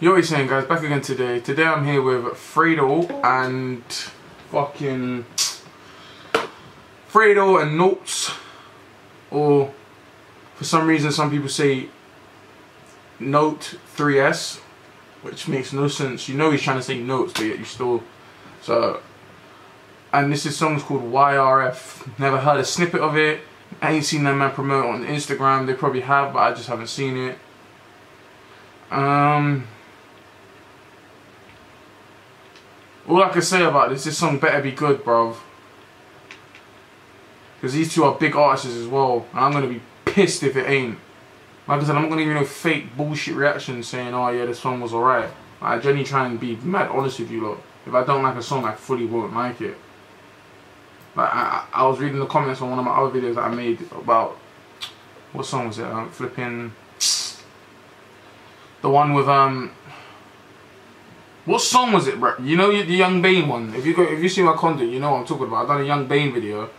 Yo, what you saying, guys? Back again today. Today I'm here with Fredo and fucking Fredo and Not3s, or for some reason some people say Not3s, which makes no sense. You know he's trying to say notes, but yet you still so. And this song's called YRF. Never heard a snippet of it. I ain't seen that man promote on Instagram. They probably have, but I just haven't seen it. All I can say about this song better be good, bruv. Because these two are big artists as well. And I'm going to be pissed if it ain't. Like I said, I'm not going to give you no fake bullshit reaction saying, oh yeah, the song was alright. I genuinely try and be mad honest with you lot. If I don't like a song, I fully won't like it. Like, I was reading the comments on one of my other videos that I made about... What song was it? Flipping... The one with, what song was it, bro? You know the Young Bane one. If you see my content, you know what I'm talking about. I've done a Young Bane video.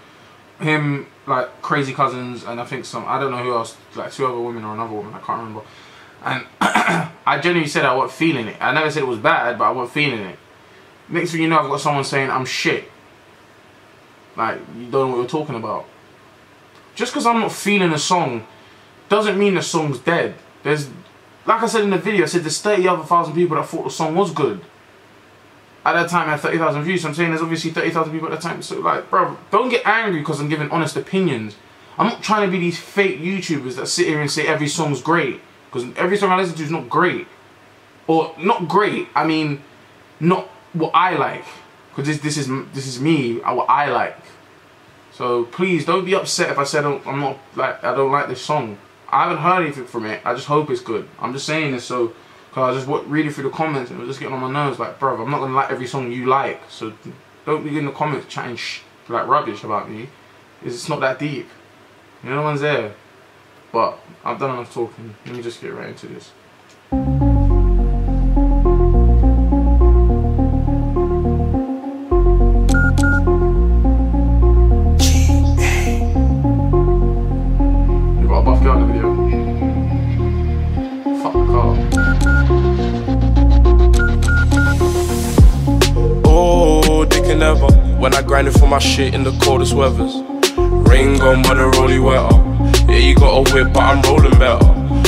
Him, like Crazy Cousins, and I think I don't know who else, like 2 other women or another woman, I can't remember. And I genuinely said I wasn't feeling it. I never said it was bad, but I wasn't feeling it. Next thing you know, I've got someone saying I'm shit. Like, you don't know what you're talking about. Just because I'm not feeling a song doesn't mean the song's dead. Like I said in the video, I said there's 30,000 people that thought the song was good. At that time, I had 30,000 views, so I'm saying there's obviously 30,000 people at that time. So, like, bro, don't get angry because I'm giving honest opinions. I'm not trying to be these fake YouTubers that sit here and say every song's great. Because every song I listen to is not great. Or, not great, I mean, not what I like. Because this is me, what I like. So, please, don't be upset if I said I don't like this song. I haven't heard anything from it. I just hope it's good. I'm just saying this so, because I just reading through the comments and it was just getting on my nerves. Like, bro, I'm not gonna like every song you like. So don't be in the comments chatting like rubbish about me. It's not that deep. You know, no one's there. But I've done enough talking. Let me just get right into this. When I grinded for my shit in the coldest weathers. Rain gone but the rollie wetter. Yeah, you got a whip but I'm rolling better.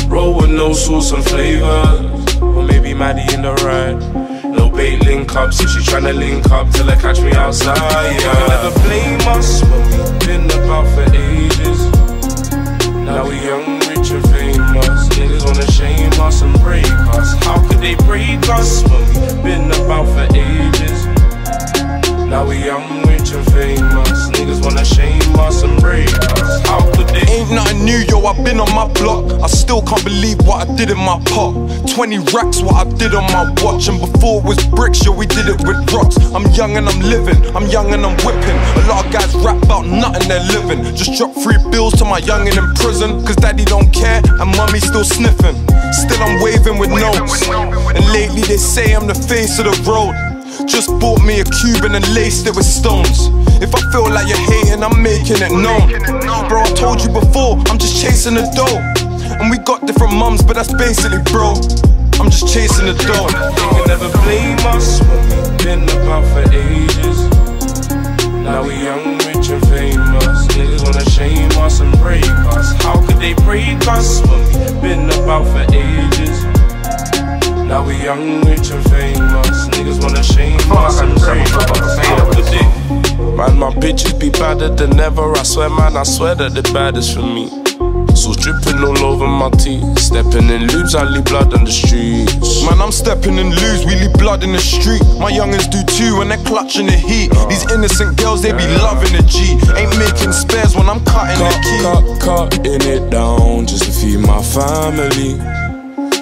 Roll with no sauce and flavours. Or maybe Maddie in the ride. No bait link up, so she tryna link up till they catch me outside, yeah. You never blame us when we've been about for ages. Now we young, rich and famous. Niggas wanna shame us and break us. How could they break us when we've been about for ages? Now we young, rich and famous. Niggas wanna shame us and break us. How could they? Ain't nothing new, yo, I've been on my block. I still can't believe what I did in my pot. 20 racks, what I did on my watch. And before it was bricks, yo, we did it with rocks. I'm young and I'm living, I'm young and I'm whipping. A lot of guys rap about nothing, they're living. Just drop 3 bills to my youngin' in prison. Cause daddy don't care and mommy still sniffing. Still I'm waving with notes. And lately they say I'm the face of the road. Just bought me a Cuban and laced it with stones. If I feel like you're hating, I'm making it known. Bro, I told you before, I'm just chasing the dough. And we got different mums, but that's basically bro. I'm just chasing the dough. You can never blame us when we've been about for ages. Now we young, rich and famous. Niggas wanna shame us and break us. How could they break us when we've been about for ages? Now we young, rich and famous. Niggas wanna shame us and break us. How could they? Man, my bitches be badder than ever. I swear, man, I swear that the baddest for me. So dripping all over my teeth. Stepping in lubes, I leave blood on the streets. Man, I'm stepping in lubes, we leave blood in the street. My youngins do too when they're clutching the heat. These innocent girls, they be loving the G. Ain't making spares when I'm cutting the key. Cutting it down just to feed my family.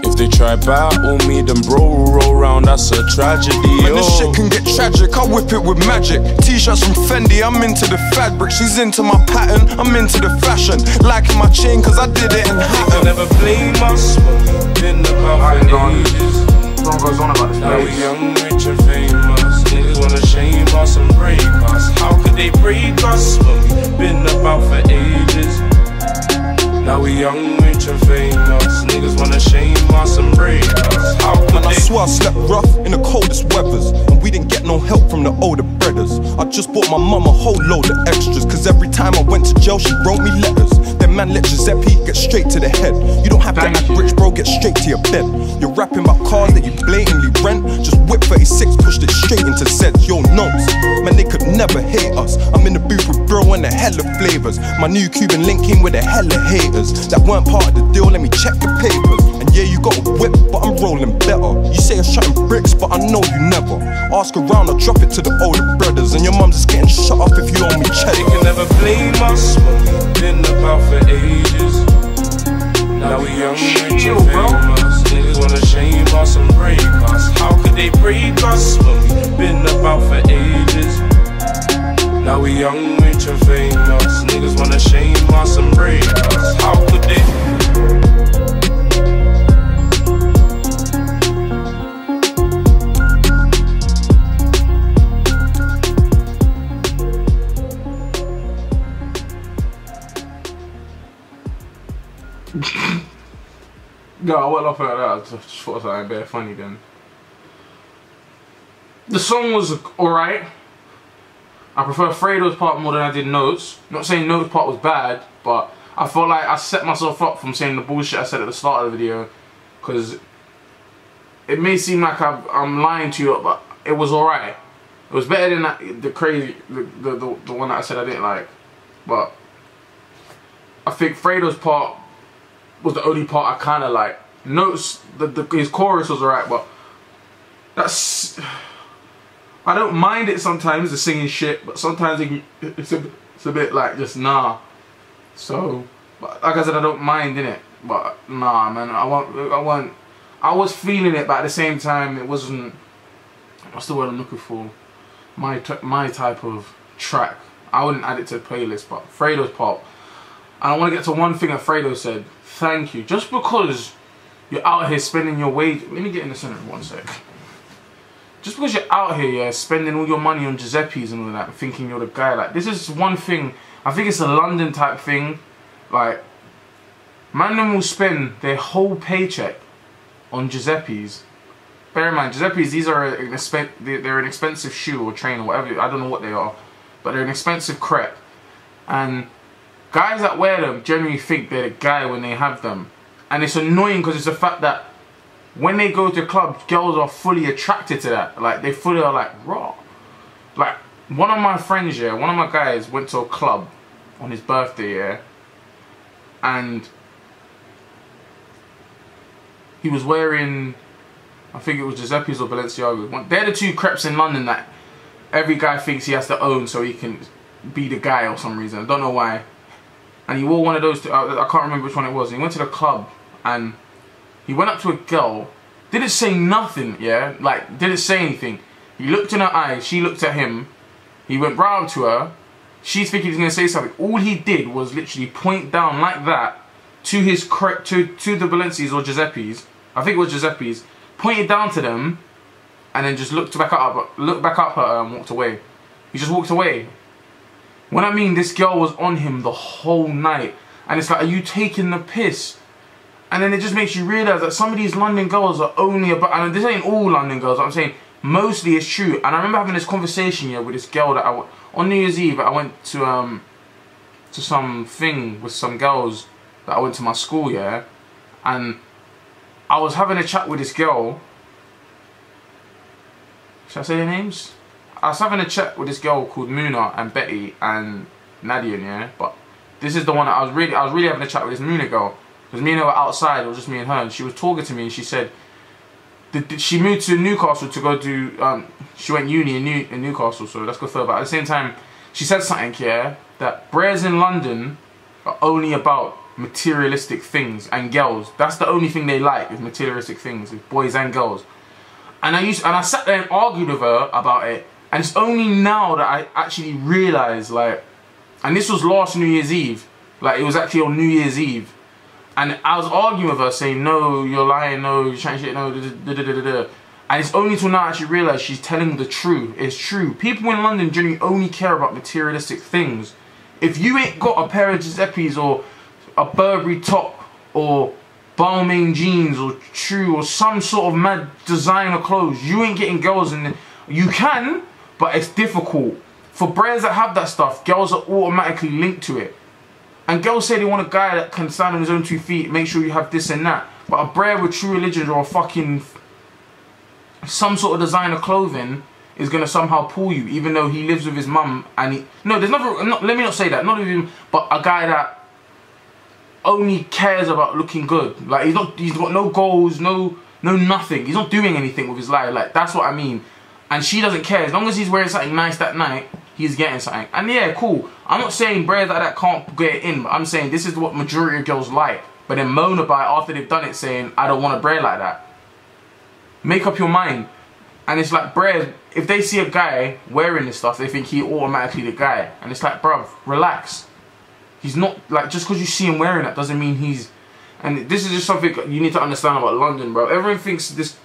If they try battle me, then bro will roll round, that's a tragedy. Man, this shit can get tragic, I whip it with magic. T-shirts from Fendi, I'm into the fabric. She's into my pattern, I'm into the fashion. Liking my chain cause I did it in Hatton. You never blame us when we've been about for ages. Now we young, rich and famous. Niggas wanna shame us and break us. How could they break us when we've been about for ages? Now we young, rich and famous. Niggas wanna shame us and break us. How could they? swear I slept rough in the coldest weathers, and we didn't get no help from the older brothers. I just bought my mum a whole load of extras, cause every time I went to jail she wrote me letters. Then man let Giuseppe get straight to the head. You don't have to act rich, bro, get straight to your bed. You're rapping about cars that you blatantly rent. Just whip 36, pushed it straight into sets. Yo, notes, man, they could never hate us. I'm in the booth with bro and a hella flavors. My new Cuban link came with a hella haters that weren't part of the deal, let me check the papers. And yeah, you got a whip, but I'm rolling better. You say you're shutting bricks, but I know you never. Ask around, I'll drop it to the older brothers, and your mum's just getting shut off if you owe me cheddar. They can never blame us, what we've been about for ages. Now we young, rich and famous. Niggas wanna shame us and break us. How could they break us when we've been about for ages? Now we young, rich and famous. Niggas wanna shame us and break us. How could they? No, I went off like that. I just thought it was like very funny then. The song was alright. I prefer Fredo's part more than I did Notes. Not saying Notes' part was bad, but I felt like I set myself up from saying the bullshit I said at the start of the video, because it may seem like I'm lying to you, but it was alright. It was better than that, the one that I said I didn't like. But I think Fredo's part was the only part I kind of like. Notes, his chorus was alright, but that's... I don't mind it sometimes, the singing shit, but sometimes it's a bit like just nah. So, but like I said, I don't mind in it, but nah, man, I was feeling it, but at the same time, it wasn't. What's the word I'm looking for? My type of track. I wouldn't add it to the playlist, but Fredo's part. And I want to get to one thing that Fredo said. Thank you. Just because you're out here spending your wage. Let me get in the center for 1 sec. Just because you're out here, yeah, spending all your money on Giuseppe's and all that, thinking you're the guy, like, this is one thing, I think it's a London type thing, like, man will spend their whole paycheck on Giuseppe's. Bear in mind, Giuseppe's, these are they're an expensive shoe or train or whatever, I don't know what they are, but they're an expensive crepe, and guys that wear them generally think they're the guy when they have them, and it's annoying because it's the fact that when they go to clubs, girls are fully attracted to that. Like, they fully are like, raw. Like, one of my friends, yeah, one of my guys went to a club on his birthday, yeah, and he was wearing, I think it was Giuseppe's or Balenciaga. They're the two crepes in London that every guy thinks he has to own so he can be the guy or some reason. I don't know why. And he wore one of those two, I can't remember which one it was. And he went to the club and he went up to a girl, didn't say nothing, yeah? Like, didn't say anything. He looked in her eyes, she looked at him, he went round to her, she's thinking he's going to say something. All he did was literally point down like that to his to the Balenci's or Giuseppe's, I think it was Giuseppe's, pointed down to them, and then just looked back up at her and walked away. He just walked away. When I mean this girl was on him the whole night, and it's like, are you taking the piss? And then it just makes you realise that some of these London girls are only about, and this ain't all London girls, I'm saying mostly it's true. And I remember having this conversation here with this girl that on New Year's Eve, I went to some thing with some girls that I went to my school, yeah, and I was having a chat with this girl. Should I say their names? I was having a chat with this girl called Muna and Betty and Nadia, yeah, but this is the one that I was really having a chat with this Muna girl. Because me and her were outside, it was just me and her, and she was talking to me, and she said, she moved to Newcastle to go do, she went uni in Newcastle, so let's go further. But at the same time, she said something here, that breads in London are only about materialistic things and girls. That's the only thing they like, is materialistic things, is boys and girls. And I sat there and argued with her about it, and it's only now that I actually realised, like, and this was last New Year's Eve, like, it was actually on New Year's Eve. And I was arguing with her, saying, no, you're lying, no, you're trying shit, no, And it's only till now I actually realise she's telling the truth. It's true. People in London generally only care about materialistic things. If you ain't got a pair of Giuseppe's or a Burberry top or Balmain jeans or True or some sort of mad designer clothes, you ain't getting girls in there. You can, but it's difficult. For bros that have that stuff, girls are automatically linked to it. And girls say they want a guy that can stand on his own 2 feet, make sure you have this and that. But a bro with True Religion or a fucking some sort of designer clothing is gonna somehow pull you, even though he lives with his mum and he... No, there's nothing... let me not say that. Not even... But a guy that only cares about looking good. Like, he's got no goals, no nothing. He's not doing anything with his life. Like, that's what I mean. And she doesn't care. As long as he's wearing something nice that night, he's getting something. And yeah, cool. I'm not saying bros like that can't get it in, but I'm saying this is what majority of girls like. But then moan about it after they've done it, saying, I don't want a bro like that. Make up your mind. And it's like, bros, if they see a guy wearing this stuff, they think he automatically the guy. And it's like, bruv, relax. He's not, like, just because you see him wearing that doesn't mean he's... And this is just something you need to understand about London, bro. Everyone thinks this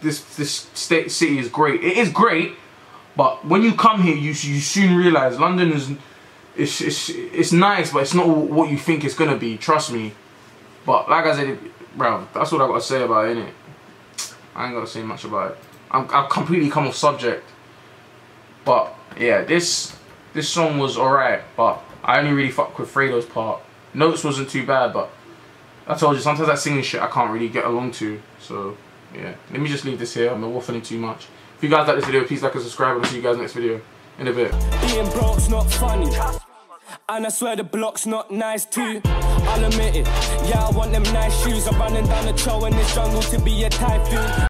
city is great. It is great, but when you come here, you soon realize London is... It's nice, but it's not what you think it's going to be. Trust me. But like I said, bro, that's what I got to say about it, innit? I ain't got to say much about it. I've completely come off subject. But yeah, this song was alright, but I only really fuck with Fredo's part. Notes wasn't too bad, but I told you, sometimes that singing shit I can't really get along to. So yeah, let me just leave this here. I'm not waffling too much. If you guys like this video, please like and subscribe, and I'll see you guys next video in a bit. Being broke's not funny, and I swear the block's not nice too. I'll admit it. Yeah, I want them nice shoes. I'm running down the trail in this jungle to be a typhoon.